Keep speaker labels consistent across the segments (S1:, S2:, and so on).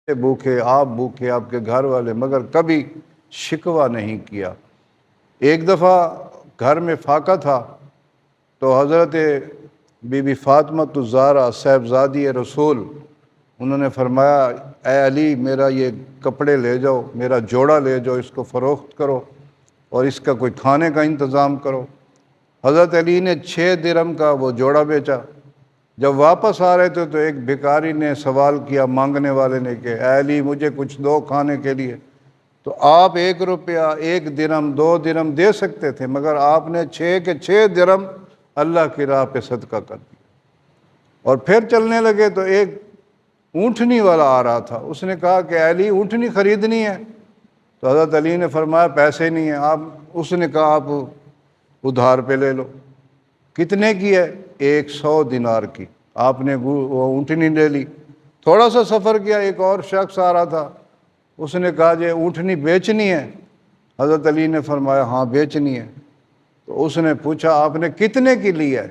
S1: بھوکے، آپ کے گھر والے، مگر کبھی شکوہ نہیں کیا۔ ایک دفعہ گھر میں فاقہ تھا تو حضرت بی بی فاطمہ الزہرا صاحبزادی رسول، انہوں نے فرمایا اے علی میرا یہ کپڑے لے جاؤ، میرا جوڑا لے جاؤ، اس کو فروخت کرو اور اس کا کوئی کھانے کا انتظام کرو۔ حضرت علی نے 6 درہم کا وہ جوڑا بیچا۔ جب واپس آ رہے تھے تو ایک بھکاری نے سوال کیا مانگنے والے نے کہ اے علی مجھے کچھ دو کھانے کے لیے، تو آپ 1 روپیہ 1 درہم 2 درہم دے سکتے تھے، مگر آپ نے 6 کے 6 درہم اللہ کی راہ پہ صدقہ کر دیا۔ اور پھر چلنے لگے تو ایک اونٹنی والا آ رہا تھا، اس نے کہا کہ اے علی اونٹنی خریدنی ہے، تو حضرت علی نے فرمایا پیسے نہیں ہیں۔ اس نے کہا آپ ادھار پہ لے لو۔ کتنے کی ہے؟ 100 دینار کی۔ آپ نے وہ اونٹنی لے لی۔ تھوڑا سا سفر کیا، ایک اور شخص آ رہا تھا، اس نے کہا جی اونٹنی بیچنی ہے؟ حضرت علی نے فرمایا ہاں بیچنی ہے۔ تو اس نے پوچھا آپ نے کتنے کی لی ہے؟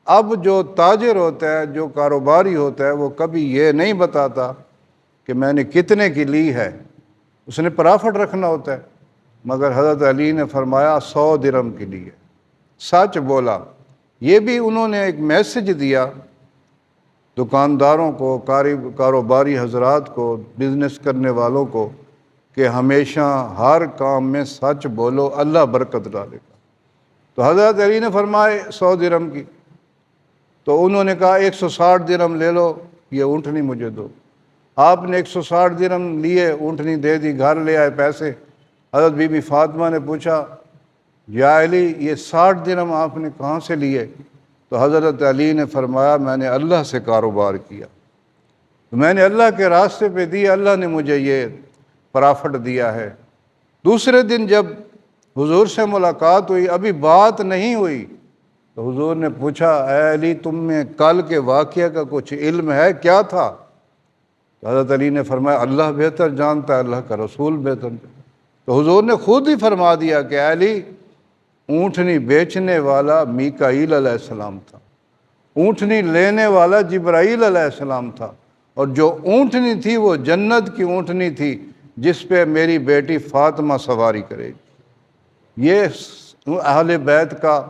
S1: اب جو تاجر ہوتا ہے، جو کاروباری ہوتا ہے، وہ کبھی یہ نہیں بتاتا کہ میں نے کتنے کی لی ہے، اس نے پرافٹ رکھنا ہوتا ہے، مگر حضرت علی نے فرمایا 100 درہم کی لی ہے۔ سچ بولا۔ یہ بھی انہوں نے ایک میسج دیا دکانداروں کو، کاروباری حضرات کو، بزنس کرنے والوں کو کہ ہمیشہ ہر کام میں سچ بولو، اللہ برکت ڈالے گا۔ تو حضرت علی نے فرمایا 100 درہم کی، تو انہوں نے کہا 160 درہم لے لو، یہ اونٹنی مجھے دو۔ آپ نے 160 درہم لیے، اونٹنی دے دی، گھر لے آئے پیسے۔ حضرت بی بی فاطمہ نے پوچھا یا علی یہ 60 درہم آپ نے کہاں سے لیے؟ تو حضرت علی نے فرمایا میں نے اللہ سے کاروبار کیا، میں نے اللہ کے راستے پہ دیا، اللہ نے مجھے یہ پرافٹ دیا ہے۔ دوسرے دن جب حضور سے ملاقات ہوئی، ابھی بات نہیں ہوئی، تو حضور نے پوچھا اے علی تم میں کل کے واقعہ کا کچھ علم ہے، کیا تھا؟ تو حضرت علی نے فرمایا اللہ بہتر جانتا ہے، اللہ کا رسول بہتر جانتا ہے۔ تو حضور نے خود ہی فرما دیا کہ اے علی اونٹنی بیچنے والا میکائیل علیہ السلام تھا، اونٹنی لینے والا جبرائیل علیہ السلام تھا، اور جو اونٹنی تھی وہ جنت کی اونٹنی تھی جس پہ میری بیٹی فاطمہ سواری کرے گی۔ یہ اہل بیت کا